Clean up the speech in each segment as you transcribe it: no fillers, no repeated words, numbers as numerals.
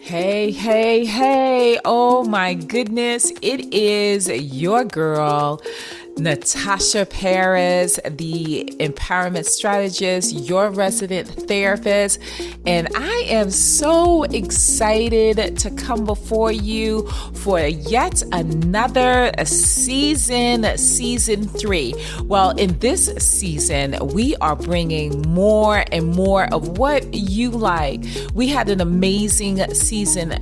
Hey, hey, hey. Oh my goodness. It is your girl, Natasha Paris, the empowerment strategist, your resident therapist. And I am so excited to come before you for yet another season 3. Well, in this season, we are bringing more and more of what you like. We had an amazing season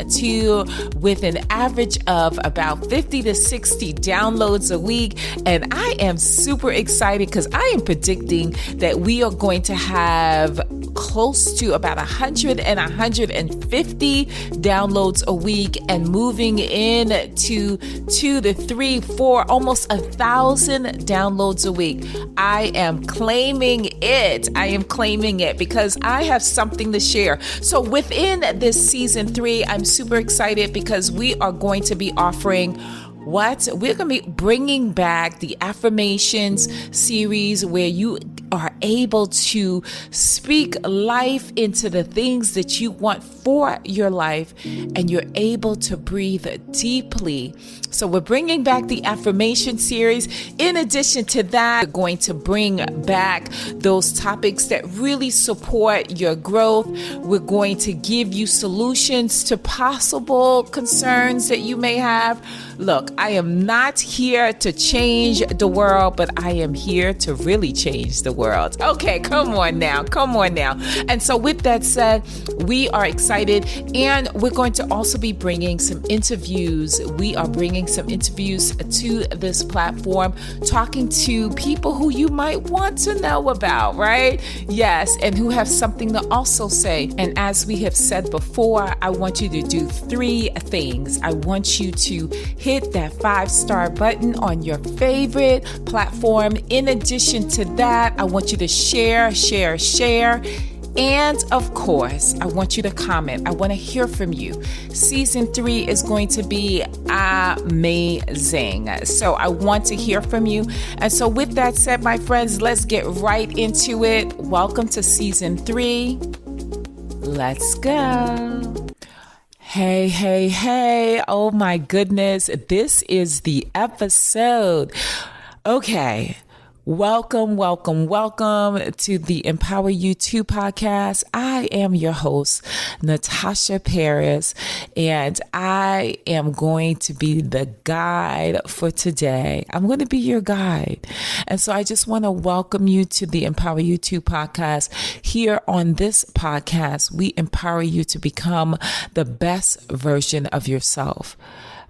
2 with an average of about 50 to 60 downloads a week. And I am super excited because I am predicting that we are going to have close to about 100 and 150 downloads a week and moving in to 2 to 3, 4, almost 1,000 downloads a week. I am claiming it. Because I have something to share. So within this season 3, I'm super excited because we are going to be offering we're going to be bringing back the affirmations series where you are able to speak life into the things that you want for your life and you're able to breathe deeply. So we're bringing back the affirmation series. In addition to that, we're going to bring back those topics that really support your growth. We're going to give you solutions to possible concerns that you may have. Look, I am not here to change the world, but I am here to really change the world. Okay, come on now. And so with that said, we are excited and we're going to also be bringing some interviews. We are bringing some interviews to this platform, talking to people who you might want to know about, right? Yes, and who have something to also say. And as we have said before, I want you to do 3 things. I want you to hit that 5-star button on your favorite platform. In addition to that, I want you to share. And of course, I want you to comment. I want to hear from you. Season 3 is going to be amazing. So I want to hear from you. And so with that said, my friends, let's get right into it. Welcome to season 3. Let's go. Hey. Oh my goodness. This is the episode. Okay. Welcome to the Empower You 2 podcast. I am your host, Natasha Paris, and I am going to be the guide for today. I'm going to be your guide. And so I just want to welcome you to the Empower You 2 podcast. Here on this podcast, we empower you to become the best version of yourself.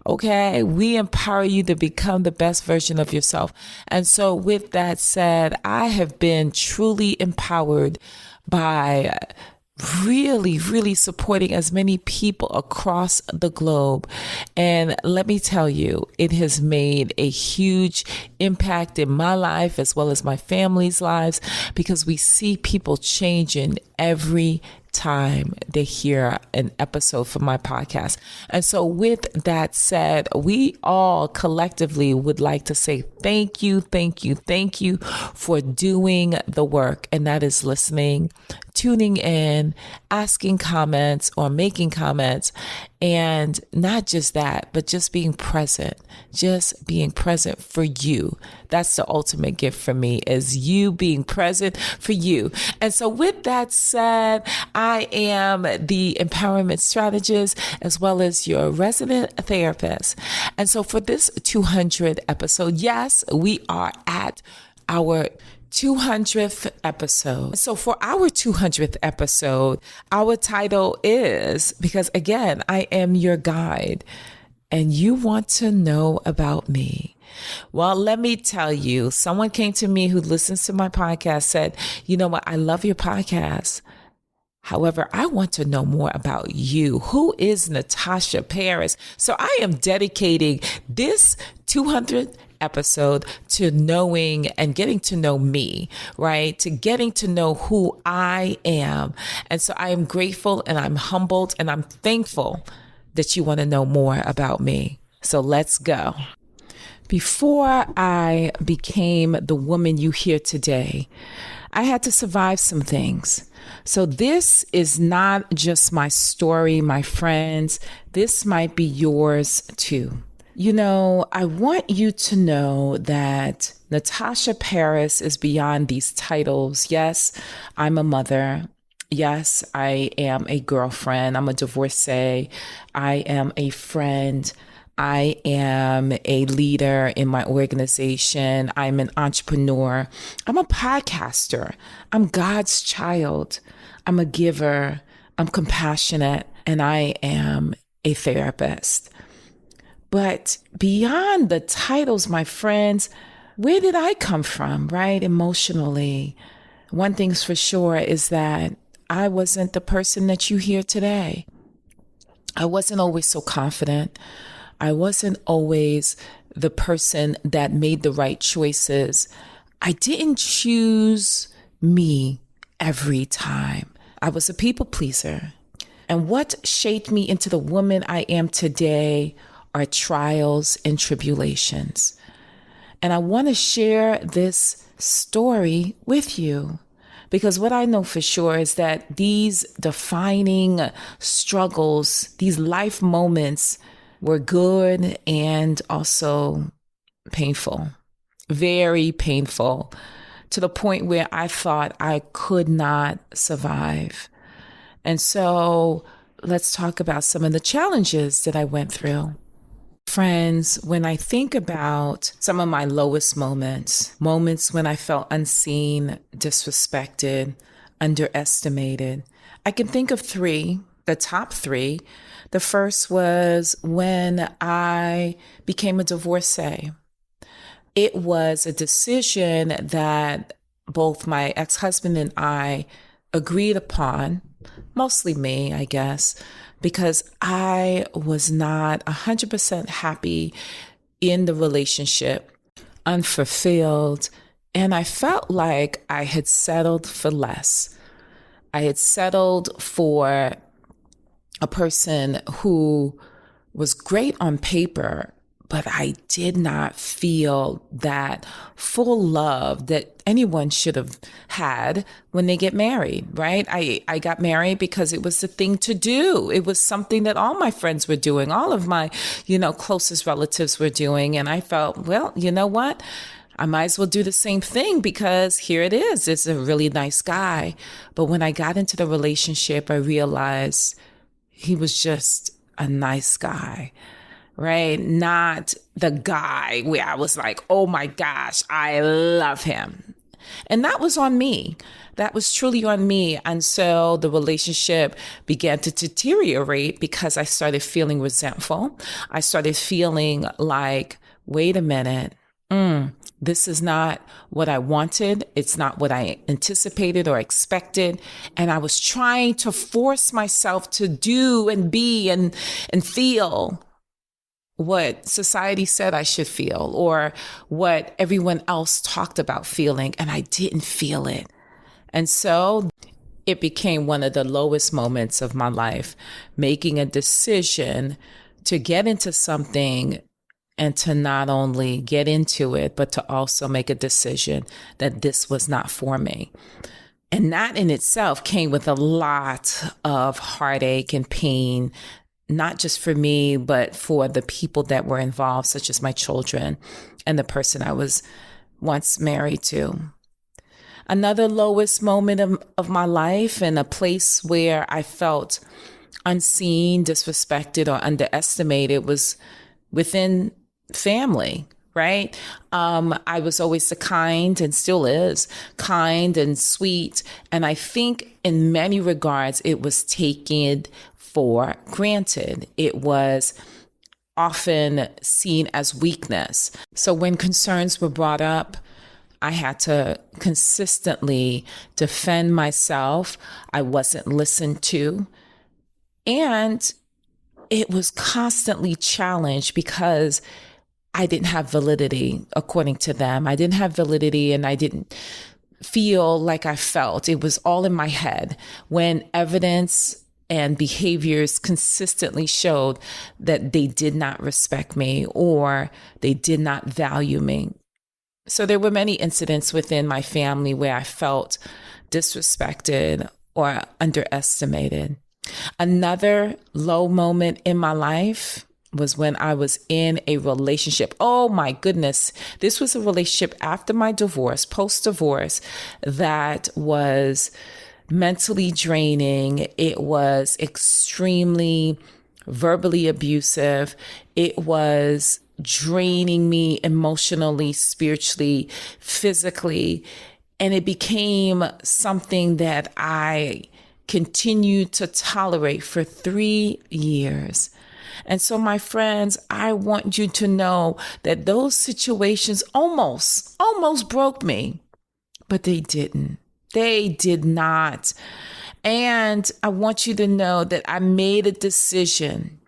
Okay, we empower you to become the best version of yourself. And so with that said, I have been truly empowered by really supporting as many people across the globe. And let me tell you, it has made a huge impact in my life as well as my family's lives because we see people changing every time they hear an episode from my podcast. And so with that said, we all collectively would like to say thank you for doing the work. And that is listening, tuning in, asking comments or making comments. And not just that, but just being present for you. That's the ultimate gift for me, is you being present for you. And so with that said, I am the empowerment strategist as well as your resident therapist. And so for this 200th episode, yes, we are at our 200th episode. So for our 200th episode, our title is, because again, I am your guide and you want to know about me. Well, let me tell you, someone came to me who listens to my podcast, said, you know what? I love your podcast. However, I want to know more about you. Who is Natasha Paris? So I am dedicating this 200th episode to knowing and getting to know me, right? To getting to know who I am. And so I am grateful and I'm humbled and I'm thankful that you want to know more about me. So let's go. Before I became the woman you hear today, I had to survive some things. So this is not just my story, my friends. This might be yours too. You know, I want you to know that Natasha Paris is beyond these titles. Yes, I'm a mother. Yes, I am a girlfriend. I'm a divorcee. I am a friend. I am a leader in my organization. I'm an entrepreneur. I'm a podcaster. I'm God's child. I'm a giver. I'm compassionate. And I am a therapist. But beyond the titles, my friends, where did I come from, right? Emotionally. One thing's for sure is that I wasn't the person that you hear today. I wasn't always so confident. I wasn't always the person that made the right choices. I didn't choose me every time. I was a people pleaser. And what shaped me into the woman I am today are trials and tribulations. And I want to share this story with you because what I know for sure is that these defining struggles, these life moments were good and also painful, very painful, to the point where I thought I could not survive. And so let's talk about some of the challenges that I went through. Friends, when I think about some of my lowest moments when I felt unseen, disrespected, underestimated, I can think of three, the top three. The first was when I became a divorcee. It was a decision that both my ex-husband and I agreed upon, mostly me, I guess, because I was not 100% happy in the relationship, unfulfilled, and I felt like I had settled for less. I had settled for a person who was great on paper, but I did not feel that full love that anyone should have had when they get married, right? I got married because it was the thing to do. It was something that all my friends were doing, all of my, closest relatives were doing. And I felt, well, you know what? I might as well do the same thing because here it is. It's a really nice guy. But when I got into the relationship, I realized he was just a nice guy. Right? Not the guy where I was like, oh my gosh, I love him. And that was on me. That was truly on me. And so the relationship began to deteriorate because I started feeling resentful. I started feeling like, wait a minute, this is not what I wanted. It's not what I anticipated or expected. And I was trying to force myself to do and be and feel what society said I should feel or what everyone else talked about feeling, and I didn't feel it. And so it became one of the lowest moments of my life, making a decision to get into something and to not only get into it, but to also make a decision that this was not for me. And that in itself came with a lot of heartache and pain, not just for me, but for the people that were involved, such as my children and the person I was once married to. Another lowest moment of my life and a place where I felt unseen, disrespected, or underestimated was within family, right? I was always the kind and still is kind and sweet. And I think in many regards, it was taken for granted. It was often seen as weakness. So when concerns were brought up, I had to consistently defend myself. I wasn't listened to. And it was constantly challenged because I didn't have validity according to them. I didn't have validity and I didn't feel like I felt. It was all in my head when evidence and behaviors consistently showed that they did not respect me or they did not value me. So there were many incidents within my family where I felt disrespected or underestimated. Another low moment in my life was when I was in a relationship. Oh my goodness. This was a relationship after my divorce, post-divorce, that was mentally draining. It was extremely verbally abusive. It was draining me emotionally, spiritually, physically. And it became something that I continued to tolerate for 3 years. And so, my friends, I want you to know that those situations almost broke me, but they didn't. They did not. And I want you to know that I made a decision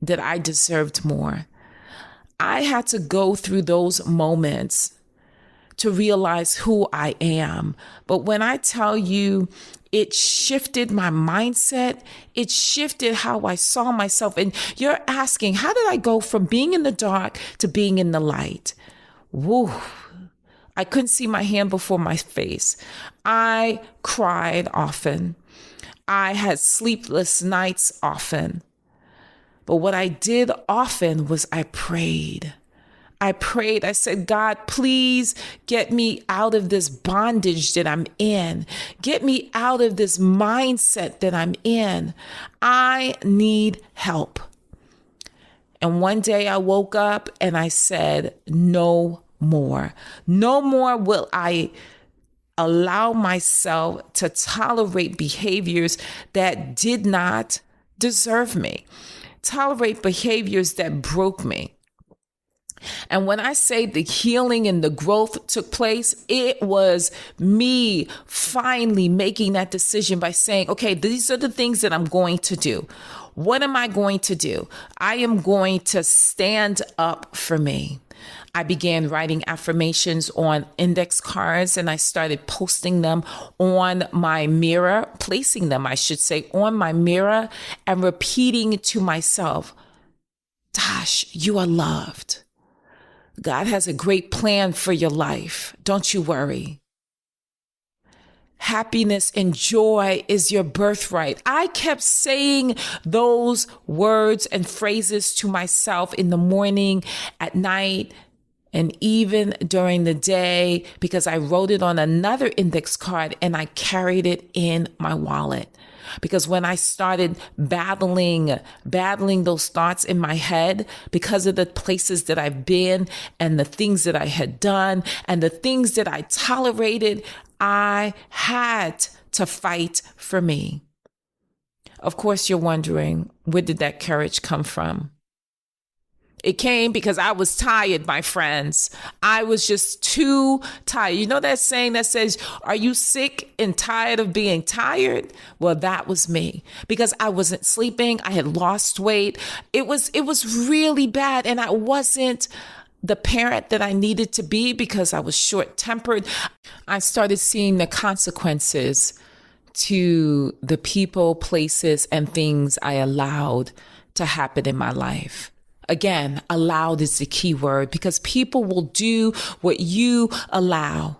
that I deserved more. I had to go through those moments to realize who I am. But when I tell you, it shifted my mindset. It shifted how I saw myself. And you're asking, how did I go from being in the dark to being in the light? Woo. I couldn't see my hand before my face. I cried often. I had sleepless nights often. But what I did often was I prayed. I said, God, please get me out of this bondage that I'm in. Get me out of this mindset that I'm in. I need help. And one day I woke up and I said, no more. No more will I allow myself to tolerate behaviors that did not deserve me. Tolerate behaviors that broke me. And when I say the healing and the growth took place, it was me finally making that decision by saying, okay, these are the things that I'm going to do. What am I going to do? I am going to stand up for me. I began writing affirmations on index cards and I started posting them on my mirror, placing them, I should say, on my mirror and repeating to myself, Tosh, you are loved. God has a great plan for your life. Don't you worry. Happiness and joy is your birthright. I kept saying those words and phrases to myself in the morning, at night, and even during the day, because I wrote it on another index card and I carried it in my wallet. Because when I started battling those thoughts in my head, because of the places that I've been and the things that I had done and the things that I tolerated, I had to fight for me. Of course, you're wondering, where did that courage come from? It came because I was tired, my friends. I was just too tired. You know that saying that says, are you sick and tired of being tired? Well, that was me because I wasn't sleeping. I had lost weight. It was really bad. And I wasn't the parent that I needed to be because I was short-tempered. I started seeing the consequences to the people, places, and things I allowed to happen in my life. Again, allowed is the key word because people will do what you allow.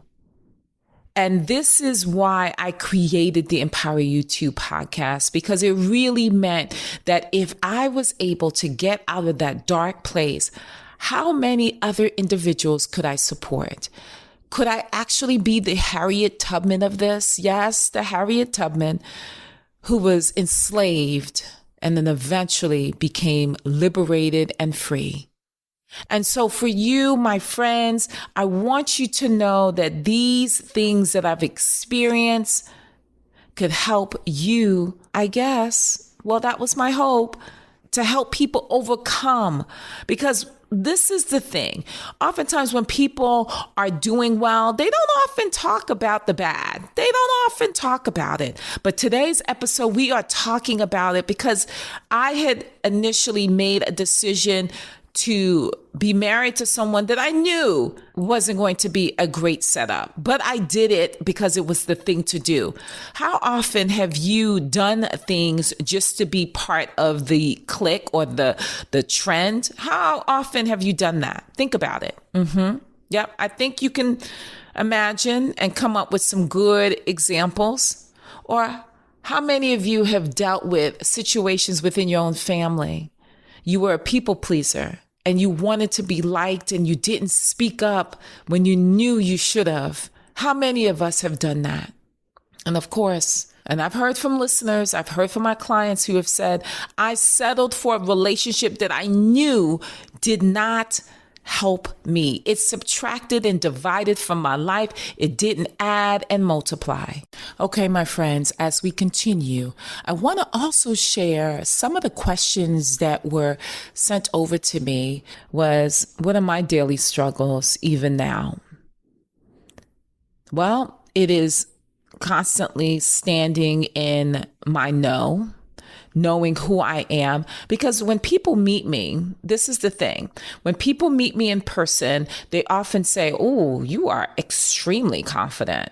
And this is why I created the Empower You 2 podcast, because it really meant that if I was able to get out of that dark place, how many other individuals could I support? Could I actually be the Harriet Tubman of this? Yes, the Harriet Tubman who was enslaved and then eventually became liberated and free. And so for you, my friends, I want you to know that these things that I've experienced could help you, I guess. Well, that was my hope, to help people overcome. Because this is the thing. Oftentimes when people are doing well, they don't often talk about the bad. They don't often talk about it. But today's episode, we are talking about it because I had initially made a decision to be married to someone that I knew wasn't going to be a great setup, but I did it because it was the thing to do. How often have you done things just to be part of the clique or the trend? How often have you done that? Think about it. Yep. I think you can imagine and come up with some good examples. Or How many of you have dealt with situations within your own family? You were a people pleaser and you wanted to be liked and you didn't speak up when you knew you should have. How many of us have done that? And of course, and I've heard from listeners, I've heard from my clients who have said, I settled for a relationship that I knew did not help me. It subtracted and divided from my life. It didn't add and multiply. Okay, my friends, as we continue, I want to also share some of the questions that were sent over to me was, what are my daily struggles even now? Well, it is constantly standing in my no, knowing who I am. Because when people meet me, this is the thing. When people meet me in person, they often say, oh, you are extremely confident.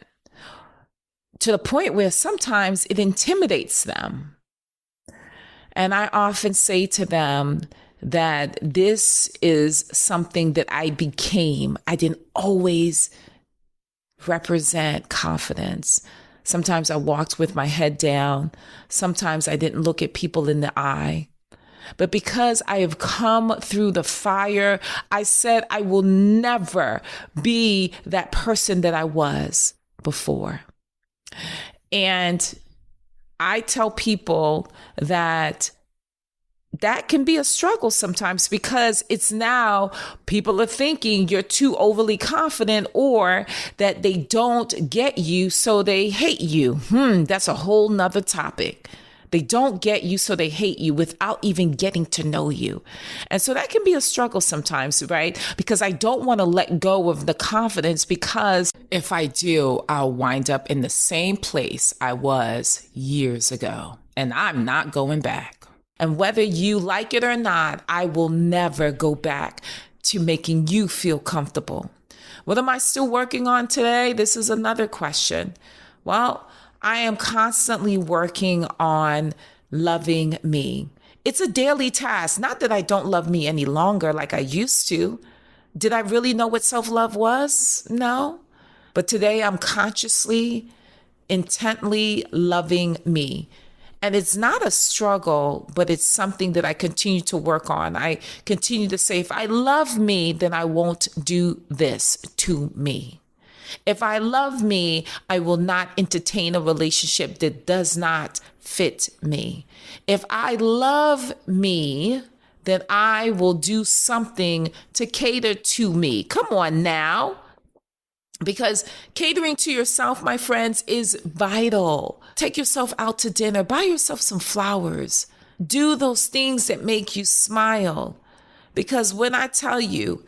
To the point where sometimes it intimidates them. And I often say to them that this is something that I became. I didn't always represent confidence. Sometimes I walked with my head down. Sometimes I didn't look at people in the eye. But because I have come through the fire, I said I will never be that person that I was before. And I tell people that can be a struggle sometimes because it's now people are thinking you're too overly confident or that they don't get you, so they hate you. That's a whole nother topic. They don't get you, so they hate you without even getting to know you. And so that can be a struggle sometimes, right? Because I don't want to let go of the confidence, because if I do, I'll wind up in the same place I was years ago, and I'm not going back. And whether you like it or not, I will never go back to making you feel comfortable. What am I still working on today? This is another question. Well, I am constantly working on loving me. It's a daily task. Not that I don't love me any longer like I used to. Did I really know what self-love was? No. But today I'm consciously, intently loving me. And it's not a struggle, but it's something that I continue to work on. I continue to say, if I love me, then I won't do this to me. If I love me, I will not entertain a relationship that does not fit me. If I love me, then I will do something to cater to me. Come on now. Because catering to yourself, my friends, is vital. Take yourself out to dinner, buy yourself some flowers, do those things that make you smile. Because when I tell you,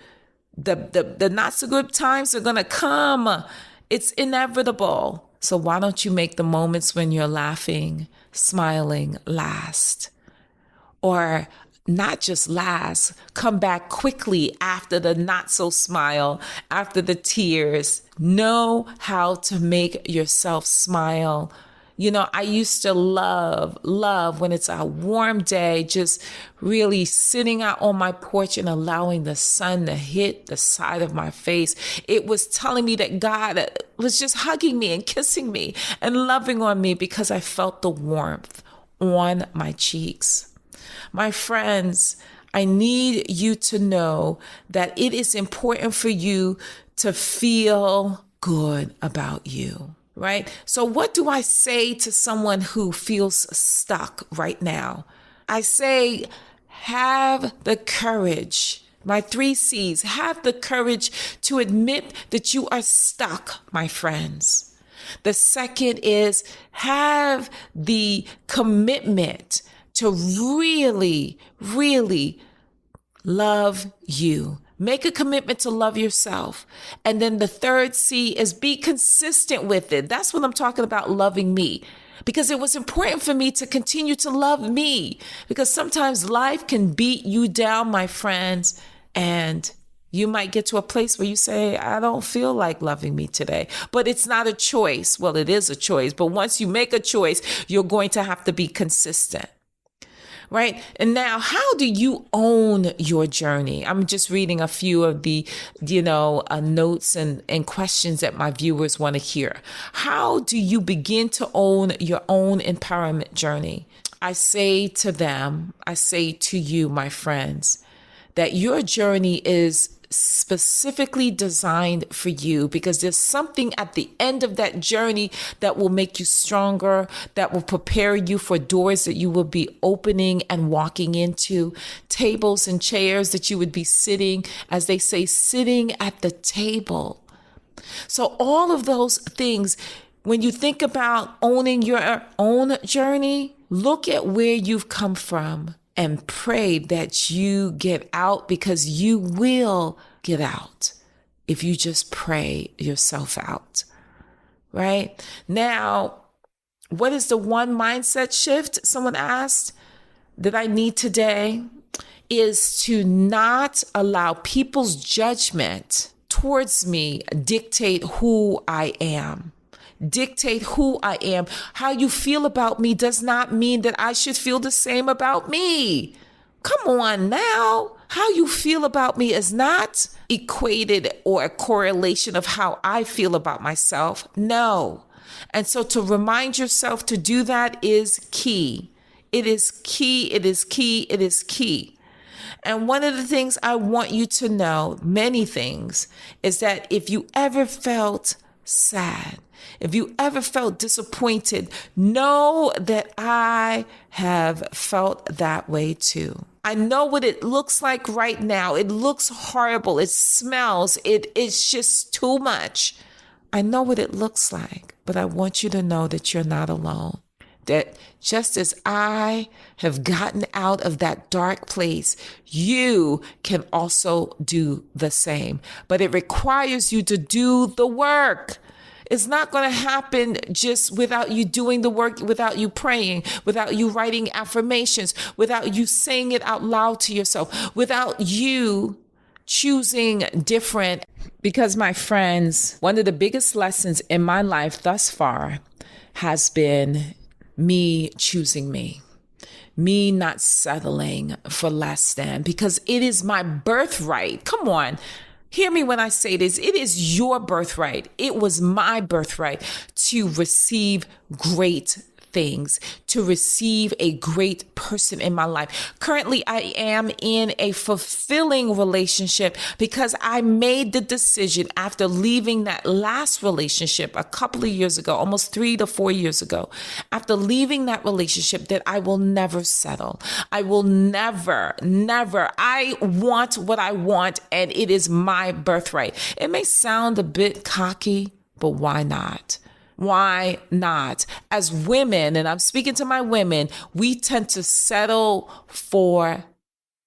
the not so good times are going to come, it's inevitable. So why don't you make the moments when you're laughing, smiling last? Or not just last, come back quickly after the not so smile, after the tears. Know how to make yourself smile. You know, I used to love when it's a warm day, just really sitting out on my porch and allowing the sun to hit the side of my face. It was telling me that God was just hugging me and kissing me and loving on me because I felt the warmth on my cheeks. My friends, I need you to know that it is important for you to feel good about you, right? So what do I say to someone who feels stuck right now? I say, have the courage. My 3 C's, have the courage to admit that you are stuck, my friends. The second is have the commitment to really, really love you. Make a commitment to love yourself. And then the 3rd C is be consistent with it. That's what I'm talking about, loving me. Because it was important for me to continue to love me. Because sometimes life can beat you down, my friends. And you might get to a place where you say, I don't feel like loving me today. But it's not a choice. Well, it is a choice. But once you make a choice, you're going to have to be consistent. right? And now, how do you own your journey? I'm just reading a few of the, notes and questions that my viewers want to hear. How do you begin to own your own empowerment journey? I say to you, my friends, that your journey is specifically designed for you, because there's something at the end of that journey that will make you stronger, that will prepare you for doors that you will be opening and walking into, tables and chairs that you would be sitting, as they say, sitting at the table. So all of those things, when you think about owning your own journey, look at where you've come from and pray that you get out, because you will get out if you just pray yourself out, right? Now, what is the one mindset shift, someone asked, that I need today? Is to not allow people's judgment towards me dictate who I am. Dictate who I am. How you feel about me does not mean that I should feel the same about me. Come on now. How you feel about me is not equated or a correlation of how I feel about myself. No. And so to remind yourself to do that is key. It is key. It is key. It is key. And one of the things I want you to know, many things, is that if you ever felt sad, if you ever felt disappointed, know that I have felt that way too. I know what it looks like right now. It looks horrible. It smells. It's just too much. I know what it looks like, but I want you to know that you're not alone. That just as I have gotten out of that dark place, you can also do the same. But it requires you to do the work. It's not going to happen just without you doing the work, without you praying, without you writing affirmations, without you saying it out loud to yourself, without you choosing different. Because, my friends, one of the biggest lessons in my life thus far has been me choosing me not settling for less than, because it is my birthright. Come on. Hear me when I say this. It is your birthright. It was my birthright to receive great things, to receive a great person in my life. Currently, I am in a fulfilling relationship because I made the decision after leaving that last relationship a couple of years ago, almost 3 to 4 years ago, after leaving that relationship, that I will never settle. I will never. I want what I want, and it is my birthright. It may sound a bit cocky, but why not? Why not? As women, and I'm speaking to my women, we tend to settle for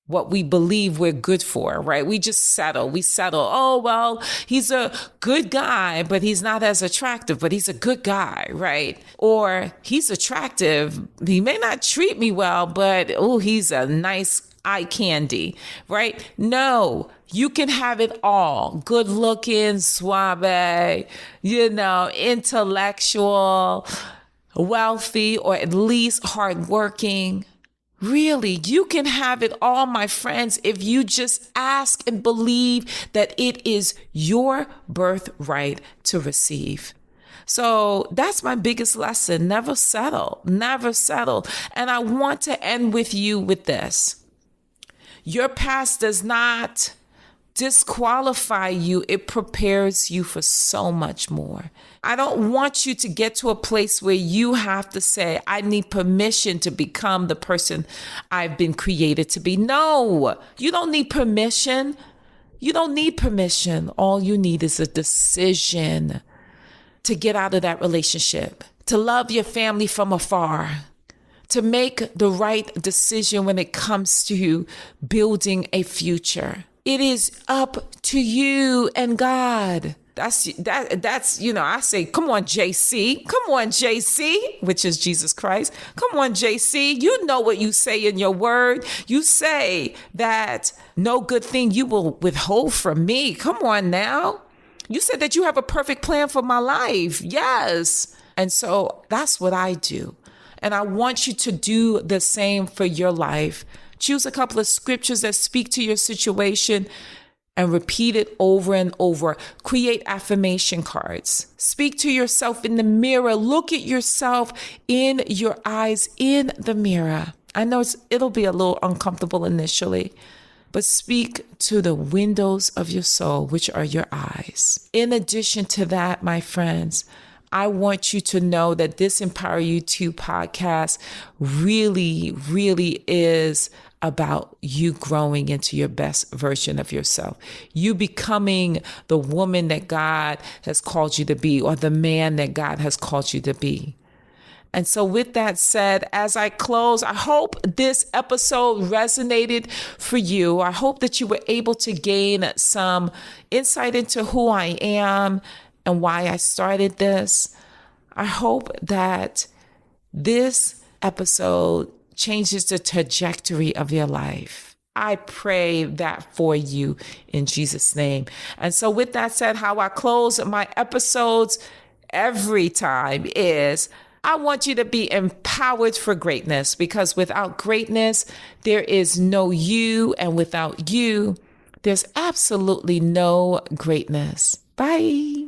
what we believe we're good for, right? We just settle. We settle. Oh, well, he's a good guy, but he's not as attractive, but he's a good guy, right? Or he's attractive. He may not treat me well, but oh, he's a nice eye candy, right? No, you can have it all. Good looking, suave, intellectual, wealthy, or at least hardworking. Really, you can have it all, my friends, if you just ask and believe that it is your birthright to receive. So that's my biggest lesson. Never settle. Never settle. And I want to end with you with this. Your past does not disqualify you. It prepares you for so much more. I don't want you to get to a place where you have to say, I need permission to become the person I've been created to be. No, you don't need permission. You don't need permission. All you need is a decision to get out of that relationship, to love your family from afar, to make the right decision when it comes to building a future. It is up to you and God. That's I say, come on, JC. Come on, JC, which is Jesus Christ. Come on, JC. You know what you say in your word. You say that no good thing you will withhold from me. Come on now. You said that you have a perfect plan for my life. Yes. And so that's what I do. And I want you to do the same for your life. Choose a couple of scriptures that speak to your situation and repeat it over and over. Create affirmation cards. Speak to yourself in the mirror. Look at yourself in your eyes in the mirror. I know it'll be a little uncomfortable initially, but speak to the windows of your soul, which are your eyes. In addition to that, my friends, I want you to know that this Empower You 2 podcast really, really is about you growing into your best version of yourself. You becoming the woman that God has called you to be, or the man that God has called you to be. And so with that said, as I close, I hope this episode resonated for you. I hope that you were able to gain some insight into who I am and why I started this. I hope that this episode changes the trajectory of your life. I pray that for you in Jesus' name. And so with that said, how I close my episodes every time is I want you to be empowered for greatness, because without greatness, there is no you. And without you, there's absolutely no greatness. Bye.